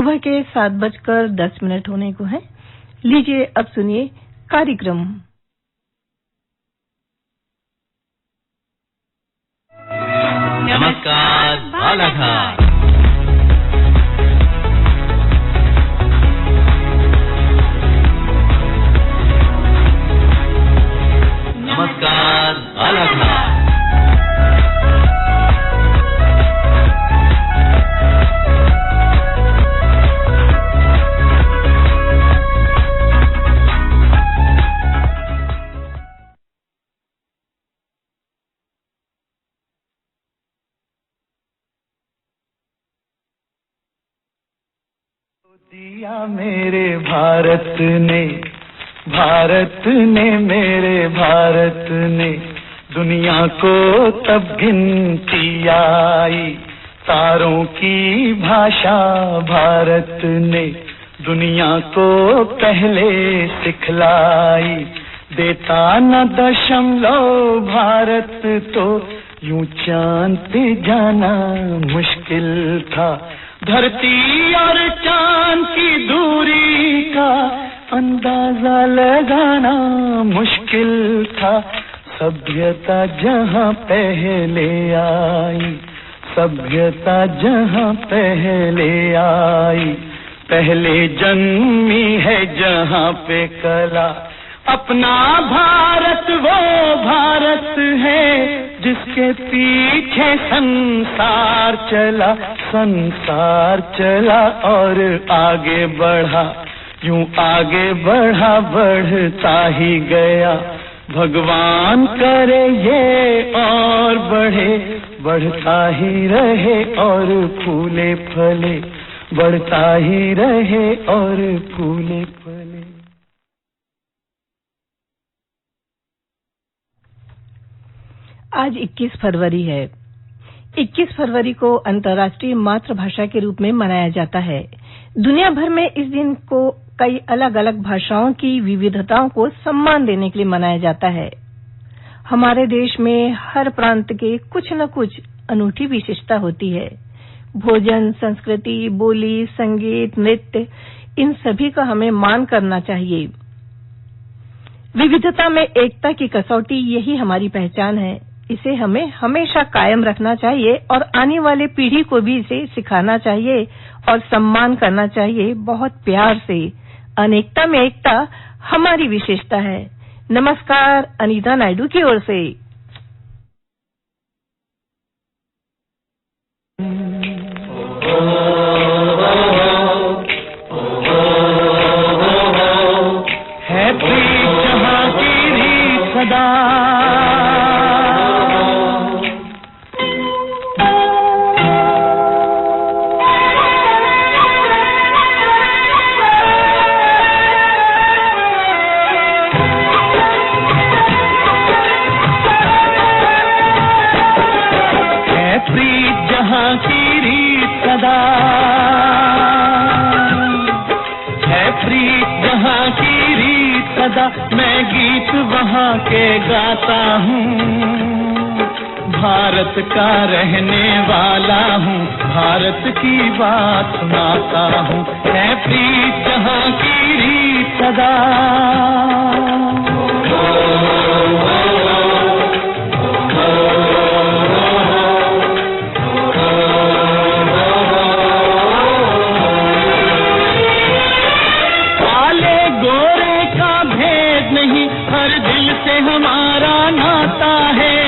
सुबह के 7:10 होने को है। लीजिए अब सुनिए कार्यक्रम नमस्कार बालाघाट। नमस्कार बालाघाट। दिया मेरे भारत ने मेरे भारत ने दुनिया को तब गिनती आई, तारों की भाषा भारत ने दुनिया को पहले सिखलाई। देता न दशमलव भारत तो यूं चांद पे जाना मुश्किल था। धरती और चांद की दूरी का अंदाजा लगाना मुश्किल था। सभ्यता जहां पहले आई, सभ्यता जहां पहले आई, पहले जन्मी है जहां पे कला। अपना भारत वो भारत है जिसके पीछे संसार चला और आगे बढ़ा, यूं आगे बढ़ा बढ़ता ही गया। भगवान करे ये और बढ़े, बढ़ता ही रहे और फूले फले, बढ़ता ही रहे और फूले फले। आज 21 फरवरी है। 21 फरवरी को अंतर्राष्ट्रीय मातृभाषा के रूप में मनाया जाता है। दुनिया भर में इस दिन को कई अलग अलग भाषाओं की विविधताओं को सम्मान देने के लिए मनाया जाता है। हमारे देश में हर प्रांत के कुछ न कुछ अनूठी विशेषता होती है। भोजन, संस्कृति, बोली, संगीत, नृत्य, इन सभी का हमें मान करना चाहिए। विविधता में एकता की कसौटी, यही हमारी पहचान है। इसे हमें हमेशा कायम रखना चाहिए और आने वाले पीढ़ी को भी इसे सिखाना चाहिए और सम्मान करना चाहिए बहुत प्यार से। अनेकता में एकता हमारी विशेषता है। नमस्कार अनीता नायडू की ओर से। है प्रीत जहां की रीत सदा, है प्रीत जहां की रीत सदा। मैं गीत वहां के गाता हूँ, भारत का रहने वाला हूँ, भारत की बात सुनाता हूँ। है प्रीत जहां की रीत सदा। हमारा नाता है,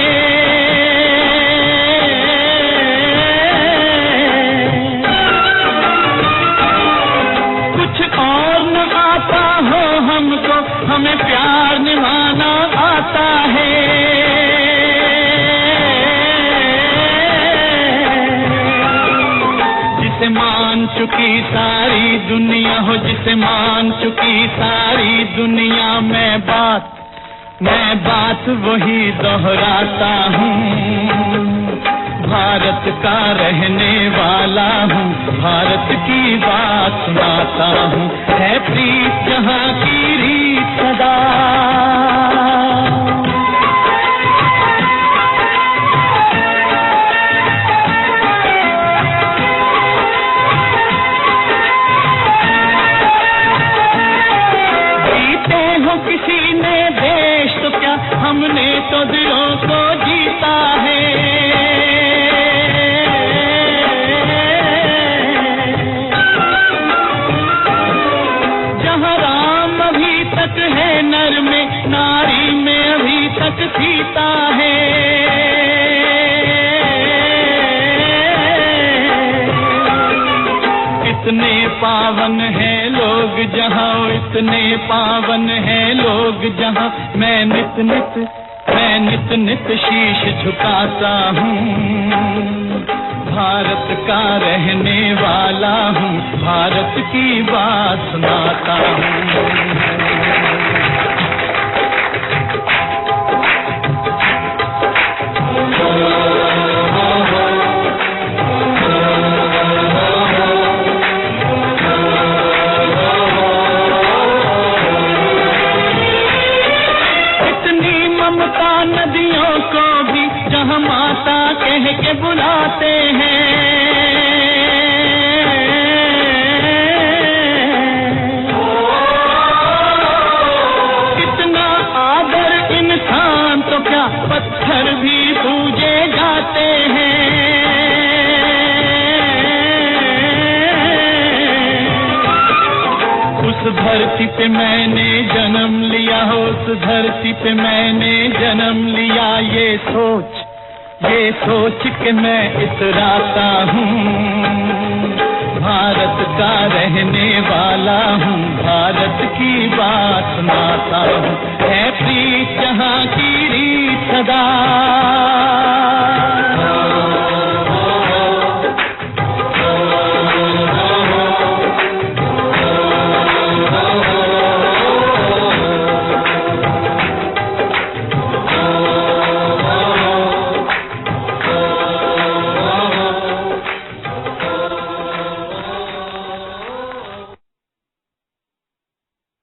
कुछ और न आता हो हमको, हमें प्यार निभाना आता है। जिसे मान चुकी सारी दुनिया हो, जिसे मान चुकी सारी दुनिया, मैं बात वही दोहराता हूँ। भारत का रहने वाला हूँ, भारत की बात सुनाता हूँ। है प्रीत जहाँ की रीत सदा। एक सीता है। इतने पावन हैं लोग जहाँ, इतने पावन हैं लोग जहाँ, मैं नित नित शीश झुकाता हूँ। भारत का रहने वाला हूँ, भारत की बात सुनाता हूँ। नदियों को भी जहाँ माता कह के बुलाते हैं, कितना आदर इंसान तो क्या पत्थर भी पूजे जाते हैं। उस धरती पे मैंने जन्म लिया, उस धरती पे मैंने जन्म लिया, ये सोच के मैं इतराता हूँ। भारत का रहने वाला हूँ, भारत की बात सुनाता हूँ। है प्रीत जहाँ की रीत सदा,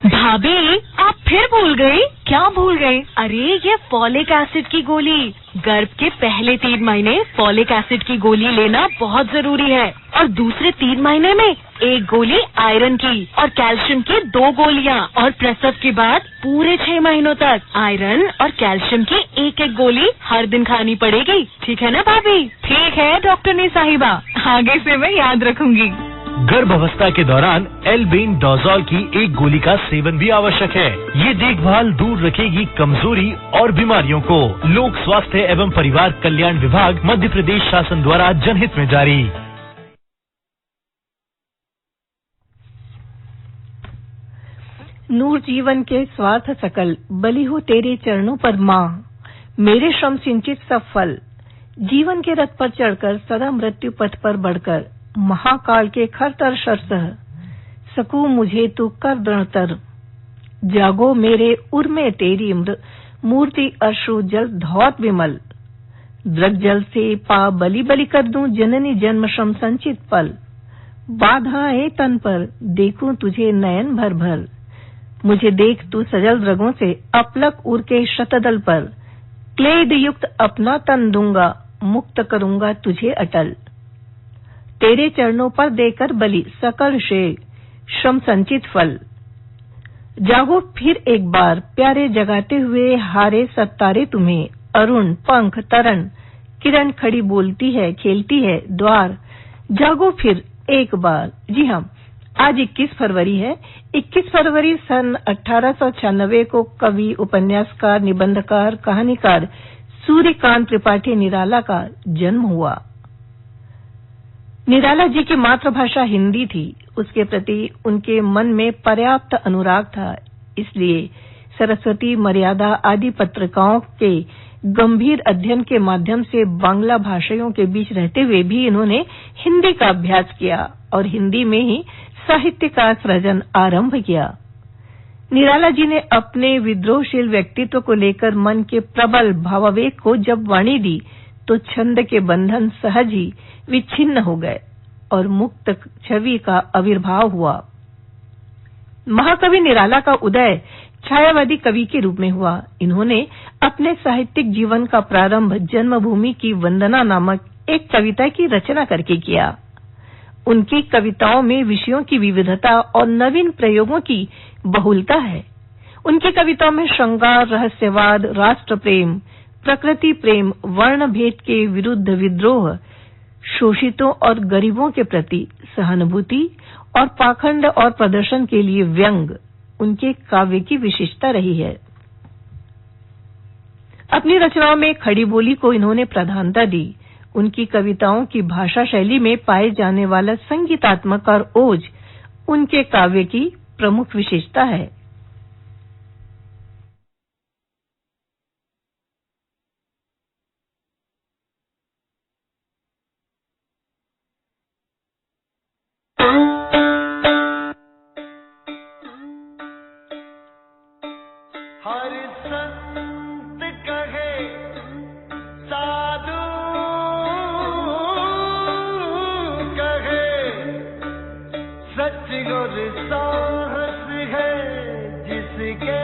भाभी आप फिर भूल गई? क्या भूल गई? अरे ये फॉलिक एसिड की गोली। गर्भ के पहले 3 महीने फॉलिक एसिड की गोली लेना बहुत जरूरी है, और दूसरे 3 महीने में 1 गोली आयरन की और कैल्शियम की 2 गोलियां, और प्रसव के बाद पूरे 6 महीनों तक आयरन और कैल्शियम की 1-1 गोली हर दिन खानी पड़ेगी। ठीक है ना भाभी? ठीक है डॉक्टरनी साहिबा, आगे से मैं याद रखूंगी। गर्भावस्था के दौरान एल्बेंडाजोल की 1 गोली का सेवन भी आवश्यक है। ये देखभाल दूर रखेगी कमजोरी और बीमारियों को। लोक स्वास्थ्य एवं परिवार कल्याण विभाग मध्य प्रदेश शासन द्वारा जनहित में जारी। नूर जीवन के स्वार्थ सकल, बलि हो तेरे चरणों पर माँ, मेरे श्रम सिंचित सब फल। जीवन के रथ पर चढ़कर सदा मृत्यु पथ पर बढ़कर, महाकाल के खरतर शरसह सकू मुझे तू कर दृढ़तर। जागो मेरे उर में तेरी मूर्ति, अश्रु जल धौत विमल। द्रग जल से पा बलि बलि कर दूं जननी जन्म श्रम संचित पल। बाधाएं तन पर देखूं तुझे नयन भर भर, मुझे देख तू सजल द्रगों से अपलक उर के शतदल पर। क्लेद युक्त अपना तन दूंगा, मुक्त करूंगा तुझे अटल। तेरे चरणों पर देकर बलि सकल श्रेय श्रम संचित फल। जागो फिर एक बार प्यारे जगाते हुए हारे सत्तारे तुम्हें। अरुण पंख तरण किरण खड़ी बोलती है खेलती है द्वार। जागो फिर एक बार। जी हाँ, आज 21 फरवरी है। 21 फरवरी सन 1896 को कवि, उपन्यासकार, निबंधकार, कहानीकार सूर्यकांत त्रिपाठी निराला का जन्म हुआ। निराला जी की मातृभाषा हिंदी थी। उसके प्रति उनके मन में पर्याप्त अनुराग था, इसलिए सरस्वती, मर्यादा आदि पत्रिकाओं के गंभीर अध्ययन के माध्यम से बांग्ला भाषाओं के बीच रहते हुए भी इन्होंने हिंदी का अभ्यास किया और हिंदी में ही साहित्य का सृजन आरंभ किया। निराला जी ने अपने विद्रोहशील व्यक्तित्व को लेकर मन के प्रबल भावावेग को जब वाणी दी तो छंद के बंधन सहज ही विच्छिन्न हो गए और मुक्त छवि का आविर्भाव हुआ। महाकवि निराला का उदय छायावादी कवि के रूप में हुआ। इन्होंने अपने साहित्यिक जीवन का प्रारंभ जन्मभूमि की वंदना नामक एक कविता की रचना करके किया। उनकी कविताओं में विषयों की विविधता और नवीन प्रयोगों की बहुलता है। उनकी कविताओं में श्रृंगार, रहस्यवाद, राष्ट्र प्रेम, प्रकृति प्रेम, वर्ण भेद के विरुद्ध विद्रोह, शोषितों और गरीबों के प्रति सहानुभूति और पाखंड और प्रदर्शन के लिए व्यंग उनके काव्य की विशेषता रही है। अपनी रचनाओं में खड़ी बोली को इन्होंने प्रधानता दी। उनकी कविताओं की भाषा शैली में पाए जाने वाला संगीतात्मक और ओज उनके काव्य की प्रमुख विशेषता है। हर संत कहे साधु कहे सच और साहस है जिसके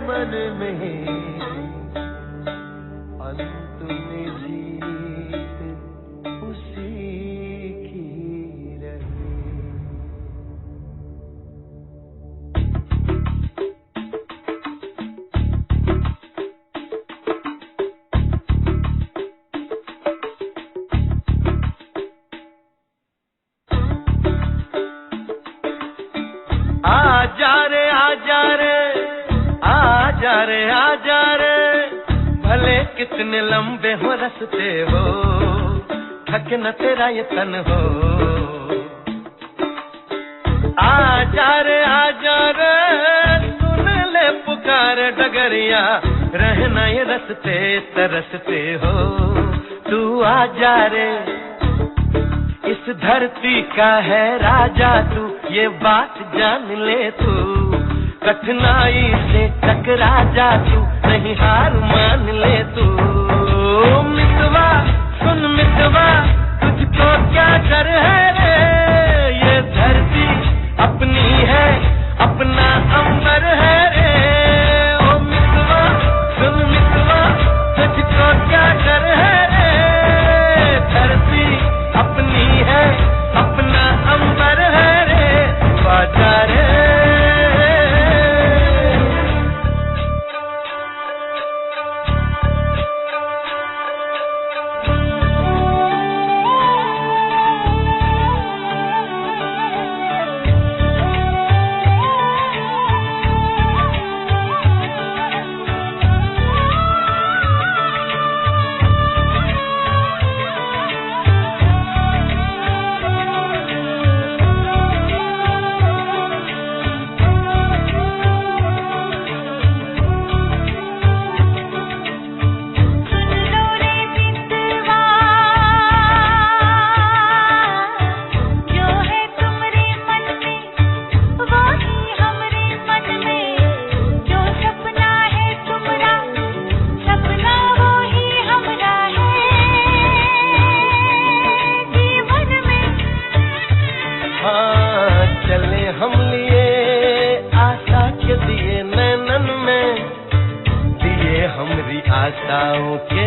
मन में अंत में जीत उसी की रही। आजा रे भले कितने लंबे हो रस्ते हो, थक न तेरा ये तन हो। आजा रे सुन ले पुकार डगरिया, रहना ये रस्ते तरसते हो। तू आजा रे इस धरती का है राजा तू, ये बात जान ले तू। कठिनाई से टकरा जा तू, नहीं हार मान ले तू। मितवा सुन मितवा, तुझको क्या डर है रे, ये धरती अपनी है, अपना अंबर है रे। ओ मितवा सुन मितवा, तुझको क्या डर है रे, धरती अपनी है, अपना अंबर है रे। बाजा रे आशाओं के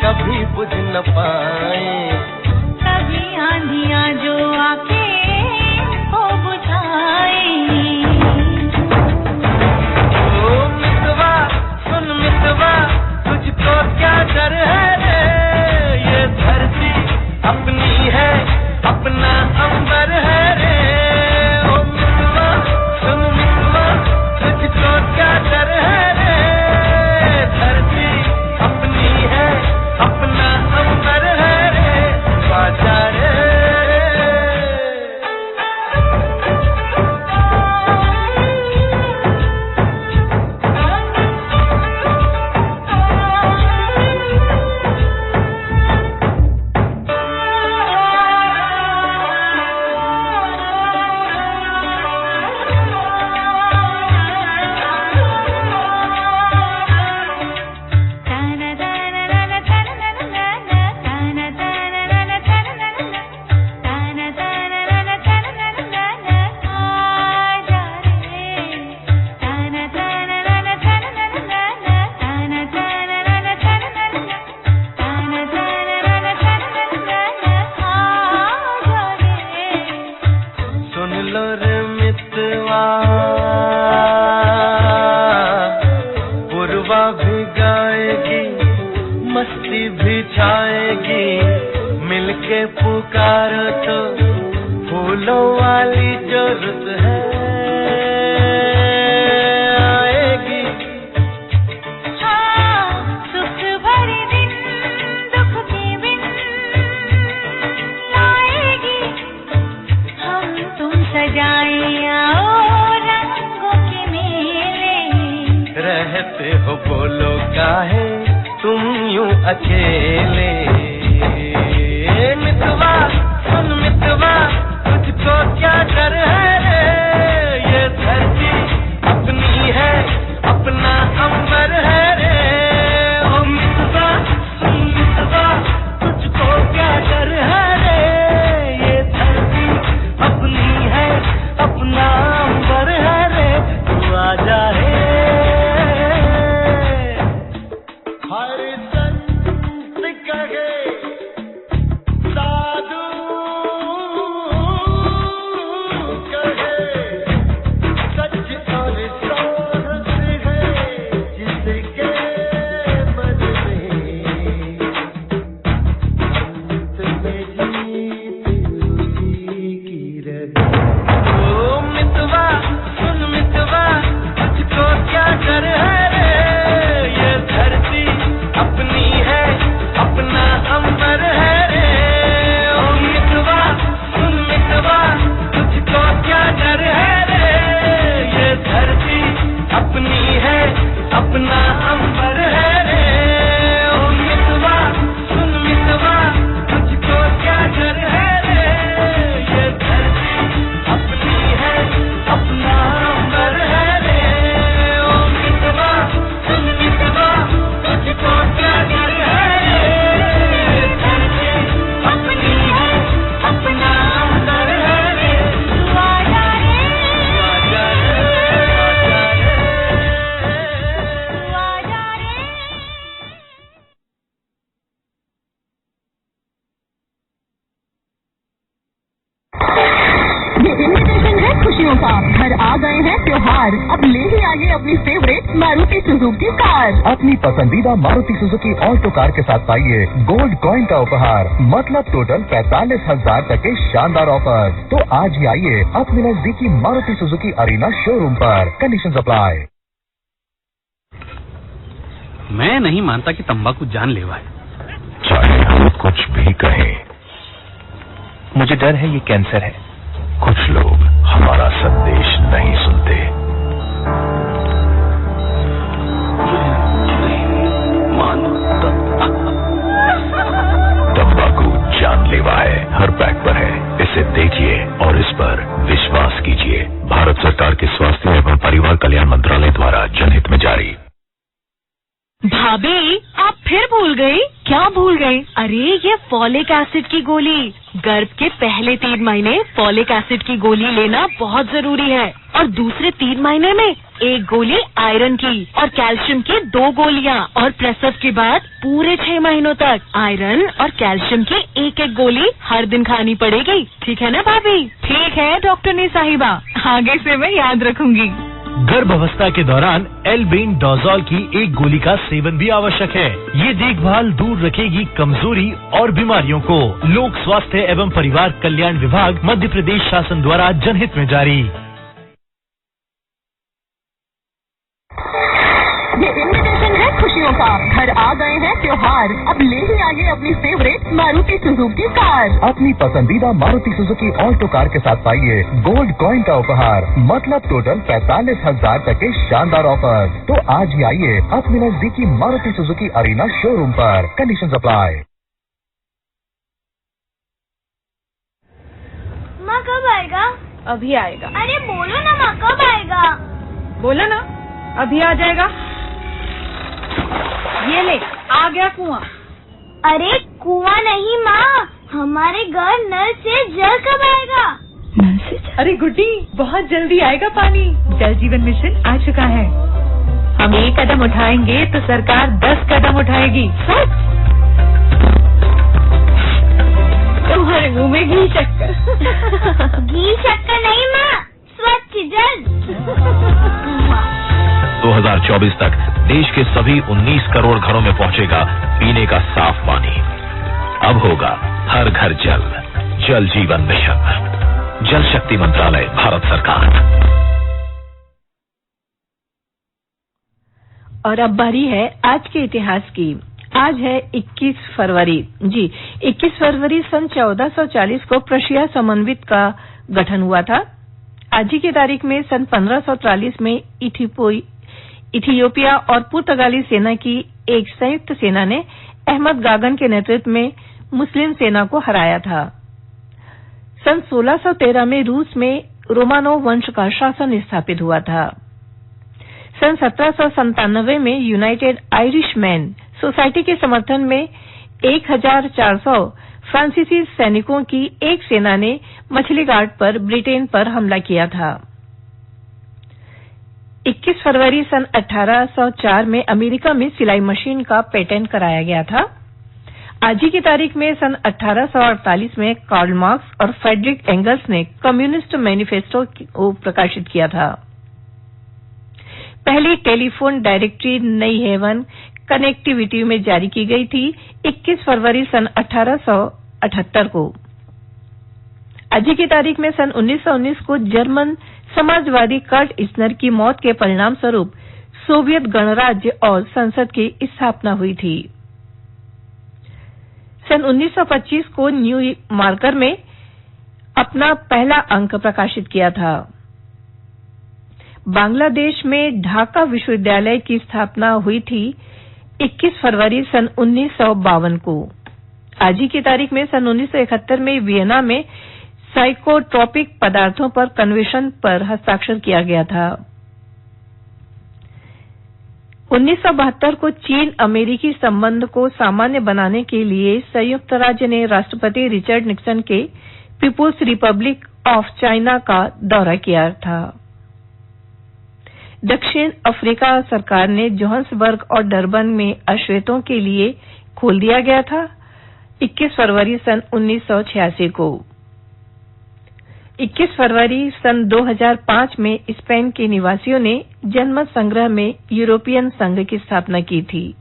कभी बुझ न पाए, कभी आंधियां जो आके हो बुझाए। ओ मितवा सुन मितवा, तुझको क्या डर है रे, ये धरती अपनी है, अपना अंबर है रे। ओ मितवा सुन मितवा, तुझको क्या डर है रे, धरती अपनी है, अपना अंबर है रे। बाजा रे मिलके पुकारो तो फूलों वाली जो रुत है आएगी। हाँ जाए आओ रंगों के मेले। रहते हो बोलो काहे तुम यूं अकेले। मितवा सुन मितवा तुझको क्या डर है रे, ये धरती अपनी है अपना अंबर है रे। ओ मितवा सुन मितवा तुझको क्या डर है रे, ये धरती अपनी है अपना अंबर है रे। तू आजा रे हर संत कहे साधु कहे सच और साहस है जिसके मन में अंत में जीत उसी की रहे। ओ मितवा सुन मितवा तुझको क्या डर है रे, ये धरती अपनी है अपना अंबर है रे। ओ मितवा सुन मितवा तुझको क्या डर है रे, ये धरती अपनी है अपना अंबर है रे। ओ मितवा सुन मितवा तुझको क्या डर है रे, ये धरती अपनी है अपना अंबर है रे। ओ मितवा सुन मितवा तुझको क्या डर है रे, ये धरती अपनी है अपना अंबर है रे। तू आजा रे आजा रे तू आजा रे। ये इन्विटेशन है खुशियों का, घर आ गए हैं त्योहार, अब ले ही आइए अपनी फेवरेट मारुति सुजुकी कार। अपनी पसंदीदा मारुति सुजुकी ऑल्टो कार के साथ पाइए गोल्ड कॉइन का उपहार, मतलब टोटल 45,000 तक के शानदार ऑफर। तो आज ही आइए अपने नजदीकी मारुति सुजुकी अरीना शोरूम पर। Conditions apply. मैं नहीं मानता कि तंबाकू जानलेवा है। चाहे हम कुछ भी कहें, मुझे डर है ये कैंसर है। कुछ लोग हमारा संदेश नहीं सुनते। तंबाकू जानलेवा है, हर पैक पर है। इसे देखिए और इस पर विश्वास कीजिए। भारत सरकार के स्वास्थ्य एवं परिवार कल्याण मंत्रालय द्वारा जनहित में जारी। भाभी आप फिर भूल गई? क्या भूल गई? अरे ये फॉलिक एसिड की गोली, गर्भ के पहले 3 महीने फॉलिक एसिड की गोली लेना बहुत जरूरी है, और दूसरे 3 महीने में 1 गोली आयरन की और कैल्शियम की 2 गोलियां, और प्रसव के बाद पूरे 6 महीनों तक आयरन और कैल्शियम की 1-1 गोली हर दिन खानी पड़ेगी। ठीक है ना भाभी? ठीक है डॉक्टरनी साहिबा, आगे से मैं याद रखूंगी। गर्भावस्था के दौरान एल्बेंडाजोल की 1 गोली का सेवन भी आवश्यक है। ये देखभाल दूर रखेगी कमजोरी और बीमारियों को। लोक स्वास्थ्य एवं परिवार कल्याण विभाग मध्य प्रदेश शासन द्वारा जनहित में जारी। ये इन्विटेशन है खुशियों का, घर आ गए हैं त्योहार, अब ले ही आइए अपनी फेवरेट मारुति सुजुकी कार। अपनी पसंदीदा मारुति सुजुकी ऑल्टो कार के साथ पाइए गोल्ड कॉइन का उपहार, मतलब टोटल 45,000 तक के शानदार ऑफर। तो आज ही आइए अपने नजदीकी मारुति सुजुकी अरीना शोरूम पर। Conditions apply. माँ कब आएगा? अभी आएगा। अरे बोलो ना माँ कब आएगा? बोला ना अभी आ जाएगा। ये ले आ गया कुआं। अरे कुआं नहीं माँ, हमारे घर नल से जल कब आएगा? नल से जल? अरे गुड्डी बहुत जल्दी आएगा पानी। जल जीवन मिशन आ चुका है। हम 1 कदम उठाएंगे तो सरकार 10 कदम उठाएगी। सच? तुम्हारे मुंह में घी शक्कर। घी शक्कर नहीं माँ, स्वच्छ जल। 2024 तक देश के सभी 19 करोड़ घरों में पहुंचेगा पीने का साफ पानी। अब होगा हर घर जल। जल जीवन मिशन, जल शक्ति मंत्रालय, भारत सरकार। और अब बारी है आज के इतिहास की। आज है 21 फरवरी। जी 21 फरवरी सन 1440 को प्रशिया समन्वित का गठन हुआ था। आज ही की तारीख में सन 1543 में इथियोपिया और पुर्तगाली सेना की एक संयुक्त सेना ने अहमद गागन के नेतृत्व में मुस्लिम सेना को हराया था। सन 1613 में रूस में रोमानोव वंश का शासन स्थापित हुआ था। सन 1797 में यूनाइटेड आयरिशमैन सोसाइटी के समर्थन में 1400 फ्रांसीसी सैनिकों की एक सेना ने मछली घाट पर ब्रिटेन पर हमला किया था। 21 फरवरी सन 1804 में अमेरिका में सिलाई मशीन का पेटेंट कराया गया था। आज ही की तारीख में सन 1848 में कार्ल मार्क्स और फ्रेडरिक एंगल्स ने कम्युनिस्ट मैनिफेस्टो को प्रकाशित किया था। पहली टेलीफोन डायरेक्टरी नई हेवन कनेक्टिविटी में जारी की गई थी 21 फरवरी सन 1878 को। आज ही की तारीख में सन 1919 को जर्मन समाजवादी कर्ट इस्नर की मौत के परिणाम स्वरूप सोवियत गणराज्य और संसद की स्थापना हुई थी। सन 1925 को न्यू मार्कर में अपना पहला अंक प्रकाशित किया था। बांग्लादेश में ढाका विश्वविद्यालय की स्थापना हुई थी 21 फरवरी सन 1952 को। आज ही की तारीख में सन 1971 में वियना में साइकोट्रोपिक पदार्थों पर कन्वेंशन पर हस्ताक्षर किया गया था। 1972 को चीन अमेरिकी संबंध को सामान्य बनाने के लिए संयुक्त राज्य ने राष्ट्रपति रिचर्ड निक्सन के पीपुल्स रिपब्लिक ऑफ चाइना का दौरा किया था। दक्षिण अफ्रीका सरकार ने जोहान्सबर्ग और डरबन में अश्वेतों के लिए खोल दिया गया था 21 फरवरी सन 1986 को। 21 फरवरी सन 2005 में स्पेन के निवासियों ने जनमत संग्रह में यूरोपियन संघ की स्थापना की थी।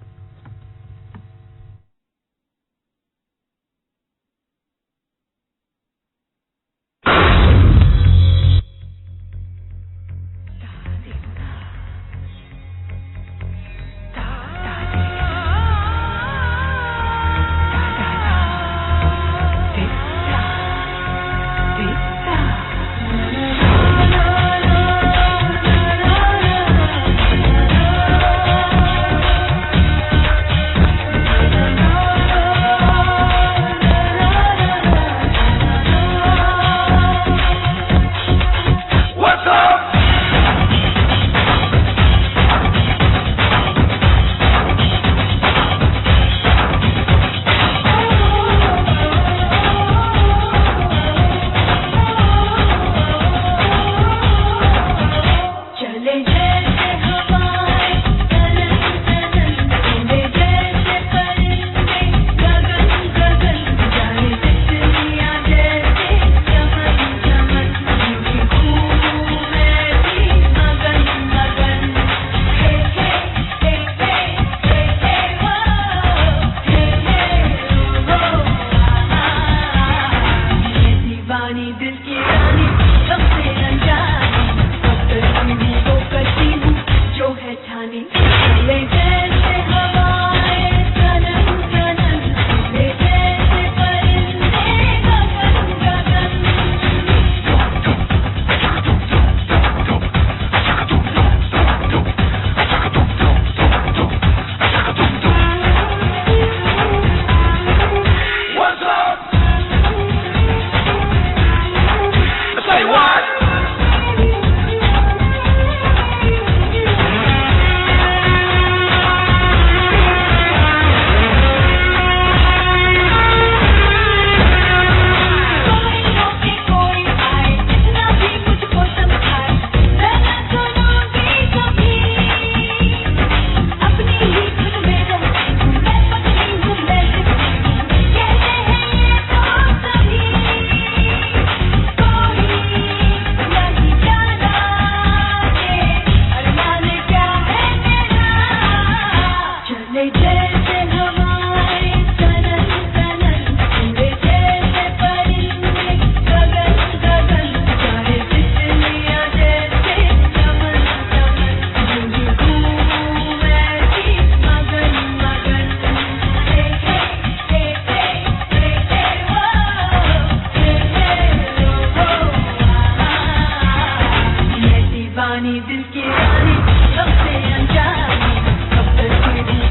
रानी दिल की रानी सबसे अनजानी कब तक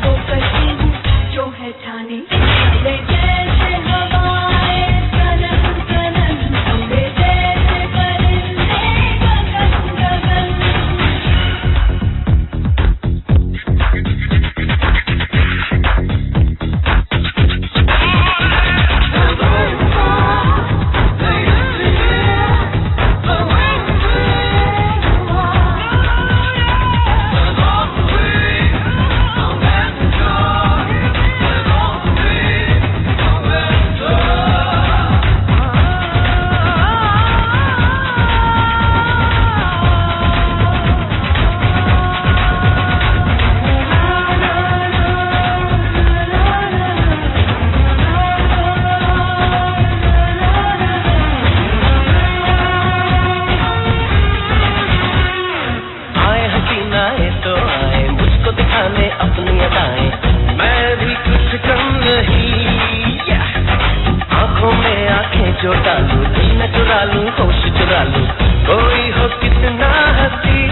को करती हूँ जो है ठानी चले जैसे हवाएं सनन सनन उड़े जैसे परिंदे गगन गगन जो डालू दिल में चुरा लूं होश चुरा लूं कोई हो कितना हंसी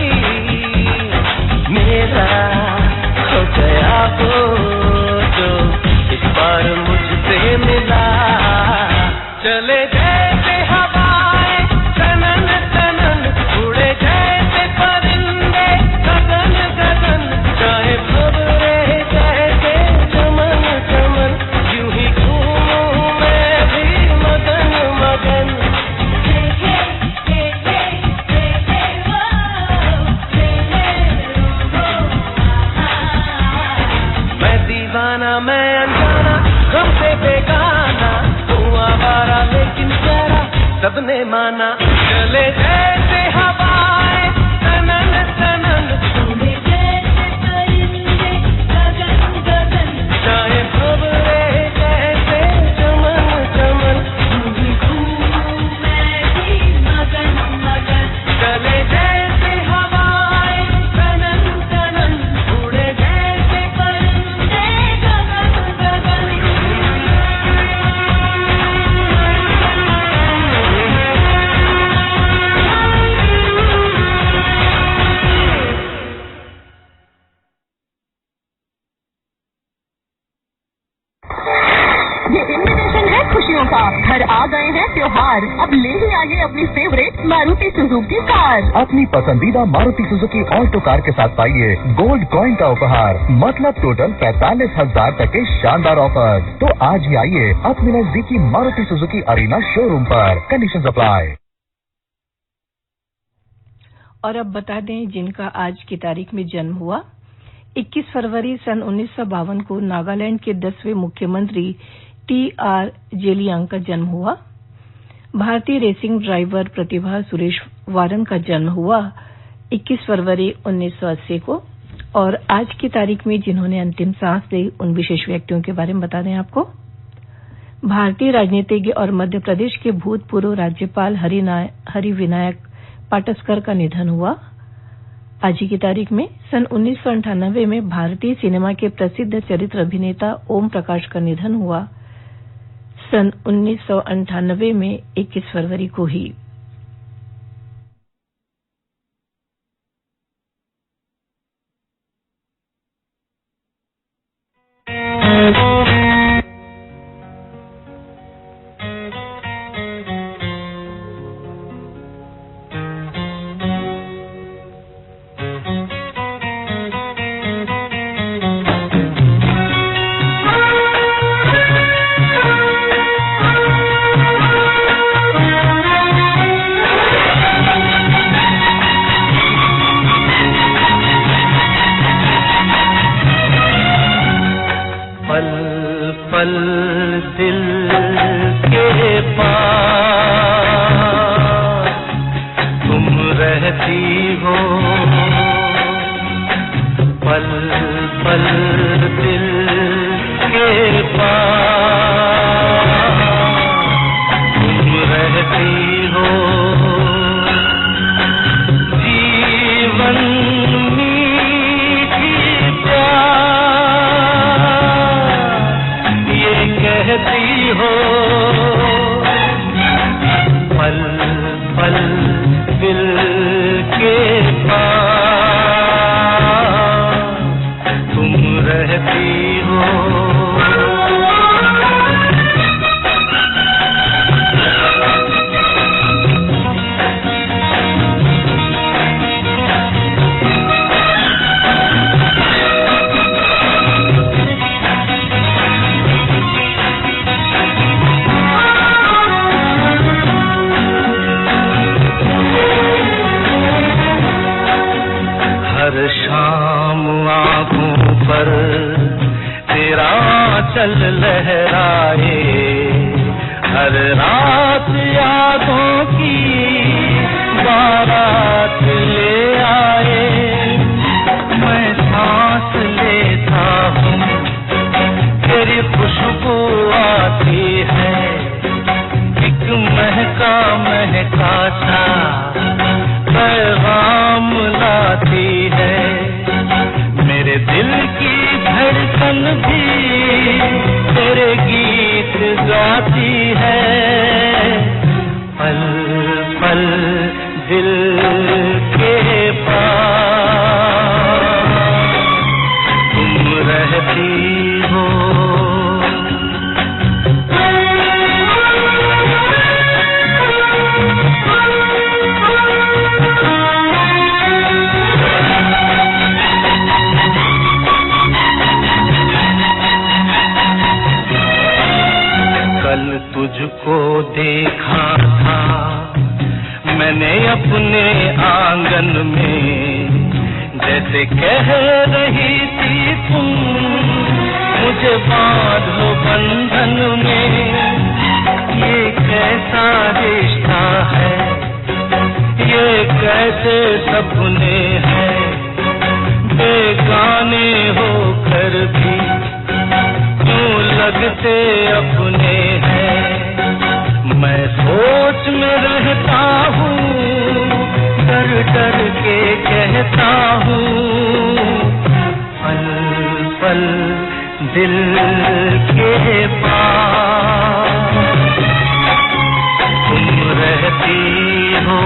मेरा हो गया वो जो इस बार मुझसे मिला चले जैसे हवाएं तनन तनन उड़े जैसे परिंदे गगन गगन चाहे खबरे जैसे चमन चमन यूं ही घूमूं मैं भी मगन मगन मैं दीवाना मैं अनजाना हमसे बेगाना हूँ आवारा लेकिन प्यारा सबने माना चले जैसे हवाएं तनन तनन उड़े जैसे परिंदे गगन गगन चाहे खबरे जैसे चमन चमन यूं ही घूमूं मैं भी मगन मगन चले जैसे हवाएं तनन तनन उड़े जैसे परिंदे गगन गगन ये इन्विटेशन है खुशियों का। घर आ गए हैं त्योहार, अब ले ही आइए अपनी फेवरेट मारुति सुजुकी कार। अपनी पसंदीदा मारुति सुजुकी ऑल्टो कार के साथ पाइए गोल्ड कॉइन का उपहार, मतलब टोटल 45,000 तक के शानदार ऑफर। तो आज ही आइए अपने नजदीकी मारुति सुजुकी अरीना शोरूम पर। Conditions apply. और अब बता दें जिनका आज की तारीख में जन्म हुआ। 21 फरवरी सन 1952 को नागालैंड के 10वें मुख्यमंत्री टी.आर. जेलियांग का जन्म हुआ। भारतीय रेसिंग ड्राइवर प्रतिभा सुरेश वारन का जन्म हुआ 21 फरवरी 1980 को। और आज की तारीख में जिन्होंने अंतिम सांस ली उन विशेष व्यक्तियों के बारे में बता दें आपको। भारतीय राजनीतिज्ञ और मध्य प्रदेश के भूतपूर्व राज्यपाल हरिविनायक पाटस्कर का निधन हुआ। आज की तारीख में सन 1998 में भारतीय सिनेमा के प्रसिद्ध चरित्र अभिनेता ओम प्रकाश का निधन हुआ। सन 1998 में 21 फरवरी को ही। पल दिल के पास तुम रहती हो, पल पल दिल के पास तुम रहती हो। जीवन मीठी प्यार ये कहती हो, पल पल दिल के पास बादल लहराए, हर रात यादों की बारात ले आए। मैं सांस लेता हूँ, तेरी खुशबू आती है, एक महका महका सा पैगाम लाती है। मेरे दिल की धड़कन भी तेरे गीत गाती है। पल पल दिल के पास तुम रहती हो। कल तुझको देखा था मैंने अपने आंगन में, जैसे कह रही थी तुम मुझे बांधो बंधन में। ये कैसा रिश्ता है, ये कैसे सपने हैं, बेगाने होकर भी क्यों लगते अपने हैं। मैं सोच में रहता हूँ, डर डर के कहता हूँ, पल पल दिल के पास तुम रहती हो।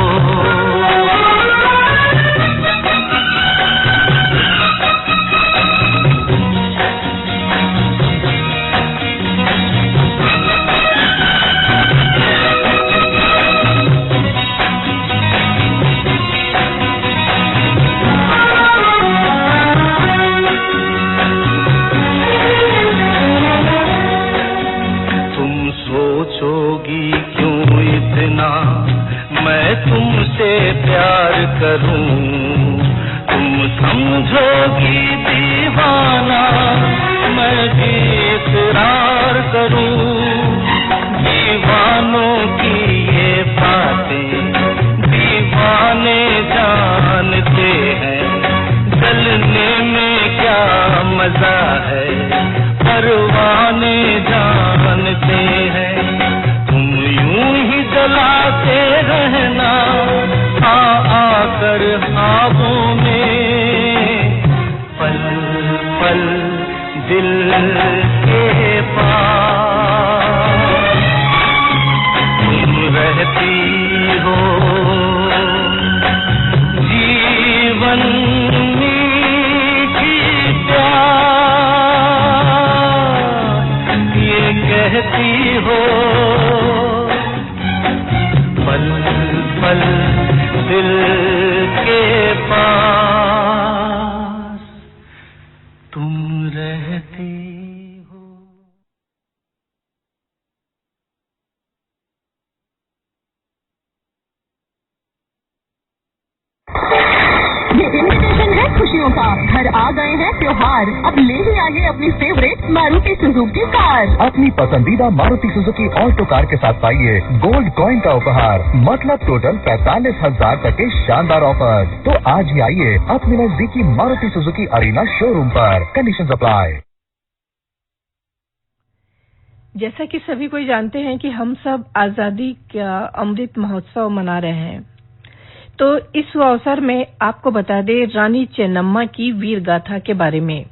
सोचोगी क्यों इतना मैं तुमसे प्यार करूं, तुम समझोगी दीवाना मैं भी इकरार करूं। दीवानों की ये बातें दीवाने जानते हैं, जलने में क्या मजा है परवाने जानते हैं। तुम यूं ही जलाते रहना आकर ख्वाबों में, पल पल दिल के पास तुम रहती हो। जीवन मीठी प्यार ये कहती हो, पल पल दिल के पास तुम रहती हो। ये इन्विटेशन है खुशियों का, घर आ गए हैं त्योहार, अब ले ही आइए अपनी फेवरेट मारुति सुजुकी कार। अपनी पसंदीदा मारुति सुजुकी ऑल्टो कार के साथ पाइए गोल्ड कॉइन का उपहार, मतलब टोटल 45,000 तक के शानदार ऑफर। तो आज ही आइए अपने नजदीकी मारुति सुजुकी अरीना शोरूम पर। Conditions apply. जैसा कि सभी कोई जानते हैं कि हम सब आजादी का अमृत महोत्सव मना रहे हैं, तो इस अवसर में आपको बता दें रानी चेन्नम्मा की वीर गाथा के बारे में।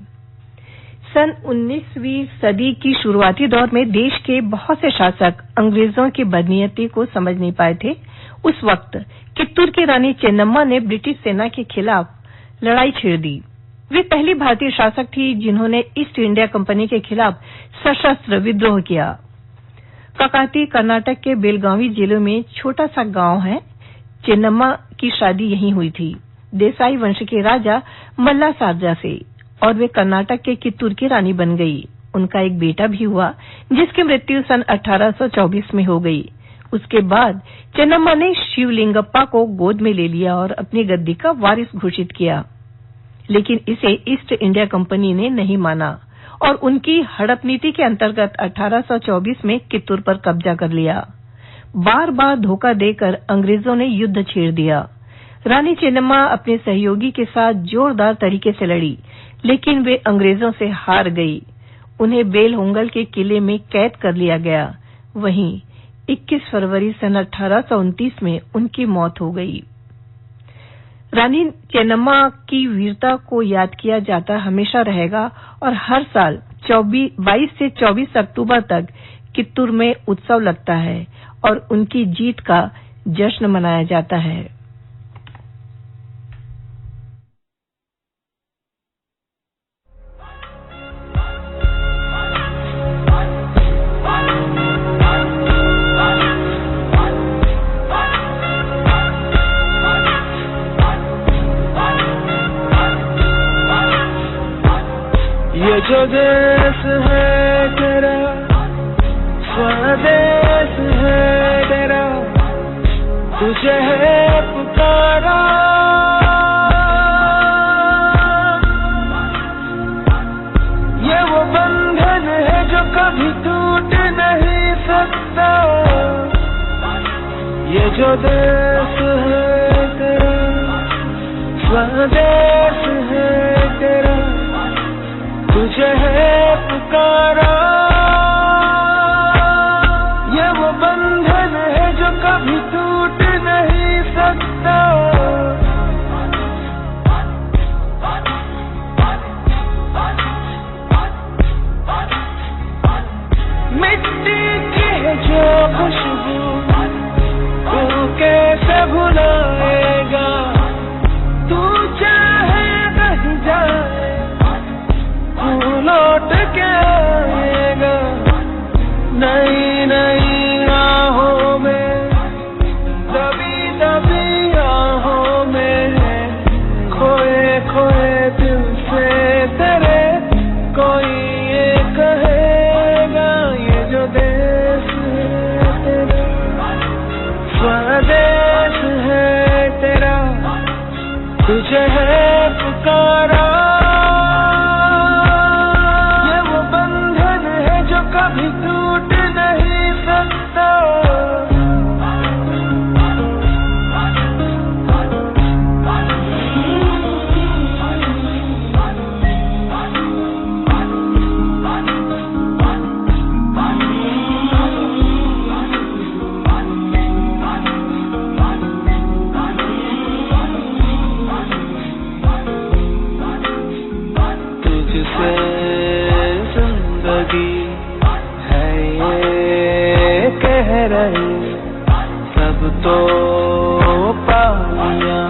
सन 19वीं सदी की शुरुआती दौर में देश के बहुत से शासक अंग्रेजों की बदनीयती को समझ नहीं पाए थे। उस वक्त कित्तूर की रानी चेन्नम्मा ने ब्रिटिश सेना के खिलाफ लड़ाई छेड़ दी। वे पहली भारतीय शासक थी जिन्होंने ईस्ट इंडिया कंपनी के खिलाफ सशस्त्र विद्रोह किया। ककाती कर्नाटक के बेलगावी जिले में छोटा सा गांव है। चेन्नम्मा की शादी यहीं हुई थी, देसाई वंश के राजा मल्ला सारजा से, और वे कर्नाटक के कित्तूर की रानी बन गई। उनका एक बेटा भी हुआ जिसकी मृत्यु सन 1824 में हो गई। उसके बाद चेन्नम्मा ने शिवलिंगप्पा को गोद में ले लिया और अपनी गद्दी का वारिस घोषित किया, लेकिन इसे ईस्ट इंडिया कंपनी ने नहीं माना और उनकी हड़प नीति के अंतर्गत 1824 में कित्तूर पर कब्जा कर लिया। बार बार धोखा देकर अंग्रेजों ने युद्ध छेड़ दिया। रानी चेन्नम्मा अपने सहयोगी के साथ जोरदार तरीके से लड़ी, लेकिन वे अंग्रेजों से हार गई। उन्हें बेलहोंगल के किले में कैद कर लिया गया। वहीं 21 फरवरी सन 1829 में उनकी मौत हो गई। रानी चेन्नम्मा की वीरता को याद किया जाता हमेशा रहेगा और हर साल 22 से 24 अक्टूबर तक कित्तूर में उत्सव लगता है और उनकी जीत का जश्न मनाया जाता है। ये जो देश है तेरा, स्वदेश है तेरा, तुझे है पुकारा। ये वो बंधन है जो कभी टूट नहीं सकता। ये जो देश है तेरा, स्वदेश है तेरा, तुझे है पुकारा। ये वो बंधन है जो कभी टूट नहीं सकता। मिट्टी की है जो खुशबू, तू कैसे भुलाएगा। तू चाहे कहीं जाए, लौट के आएगा। नई नई राहों में, दबी दबी राहों में, खोए खोए दिल से तेरे कोई ये कहेगा। ये जो देश है तेरा, स्वदेश है तेरा, तुझे है पुकारा। कभी टूट नहीं सकता। तुझसे जिंदगी कह रहे सब तो पालिया,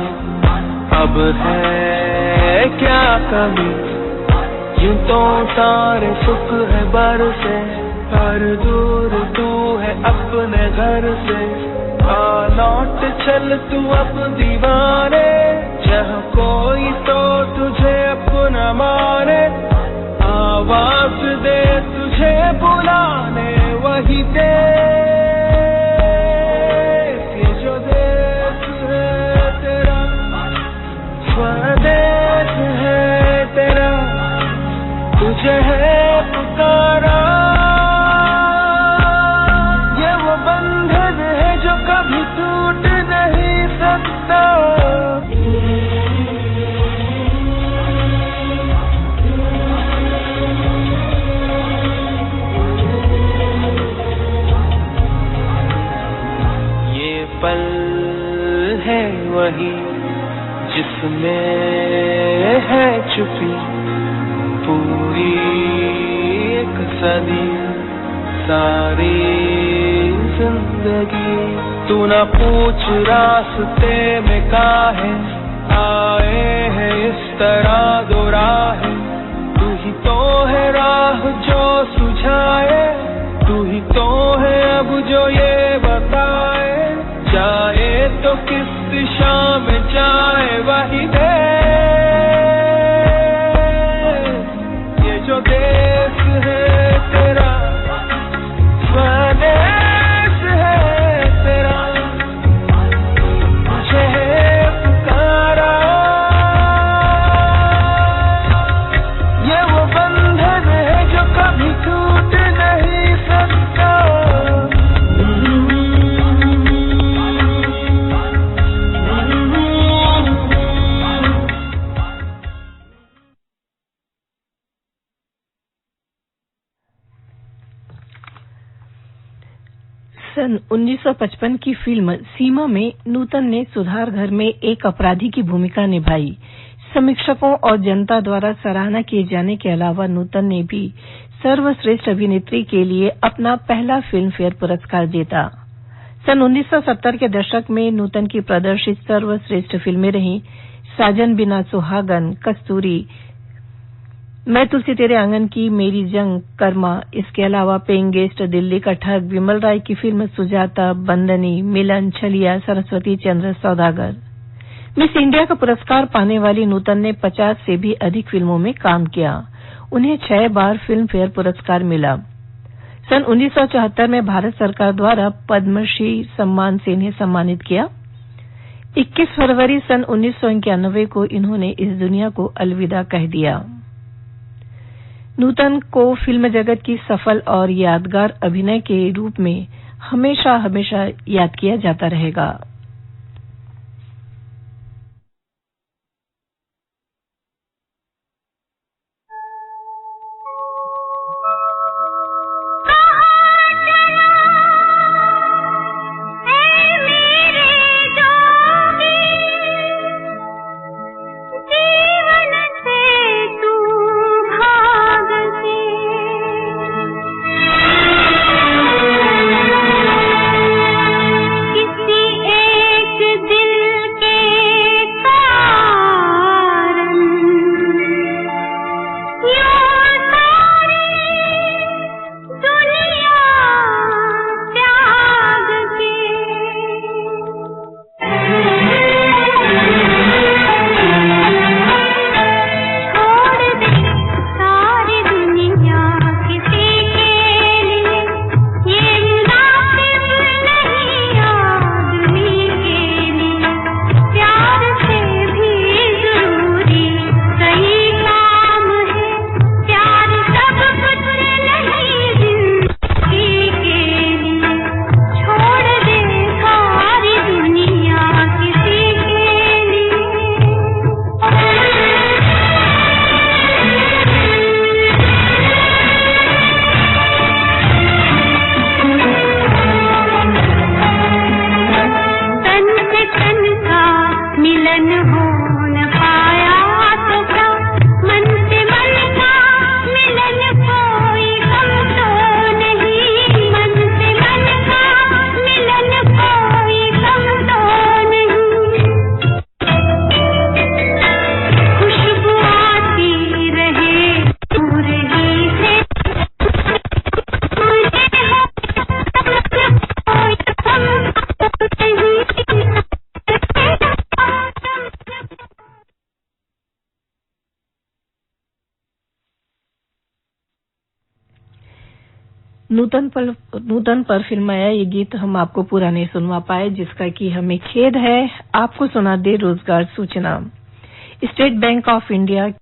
अब है क्या कमी। यूं तो सारे सुख है बरसे, हर दूर तू है अपने घर से। आ लौट चल तू अब दीवाने, जहाँ कोई तो तुझे अपना माने। आवाज दे तुझे बुलाने वही देश। ये जो देश है तेरा, स्वदेश है तेरा, तुझे है पुकारा। ये वो बंधन है जो कभी टूट नहीं सकता। पल है वही जिसमें है छुपी पूरी एक सदी, सारी जिंदगी। तू न पूछ रास्ते में काहे आए हैं इस तरह दो राहें। तू ही तो है राह जो सुझाए, तू ही तो है अब जो ये बताए। जाए तो किस दिशा में जाए वही दे। ये जो देश है तेरा, स्वदेश है तेरा, तुझे है पुकारा। ये वो बंधन है सन 1955 की फिल्म सीमा में नूतन ने सुधार घर में एक अपराधी की भूमिका निभाई। समीक्षकों और जनता द्वारा सराहना किए जाने के अलावा नूतन ने भी सर्वश्रेष्ठ अभिनेत्री के लिए अपना पहला फिल्म फेयर पुरस्कार जीता। सन 1970 के दशक में नूतन की प्रदर्शित सर्वश्रेष्ठ फिल्में रहीं साजन बिना सुहागन, कस्तूरी, मैं तुलसी तेरे आंगन की, मेरी जंग, कर्मा। इसके अलावा पेइंग गेस्ट, दिल्ली का ठग, विमल राय की फिल्म सुजाता, बंदनी, मिलन, छलिया, सरस्वती चंद्र, सौदागर। मिस इंडिया का पुरस्कार पाने वाली नूतन ने 50 से भी अधिक फिल्मों में काम किया। उन्हें 6 बार फिल्म फेयर पुरस्कार मिला। सन 1974 में भारत सरकार द्वारा पद्मश्री सम्मान से इन्हें सम्मानित किया। 21 फरवरी सन 1991 को इन्होंने इस दुनिया को अलविदा कह दिया। नूतन को फिल्म जगत की सफल और यादगार अभिनय के रूप में हमेशा हमेशा याद किया जाता रहेगा। नूतन पर फिल्माया ये गीत हम आपको पूरा नहीं सुनवा पाए, जिसका कि हमें खेद है। आपको सुना दे रोजगार सूचना। State bank of India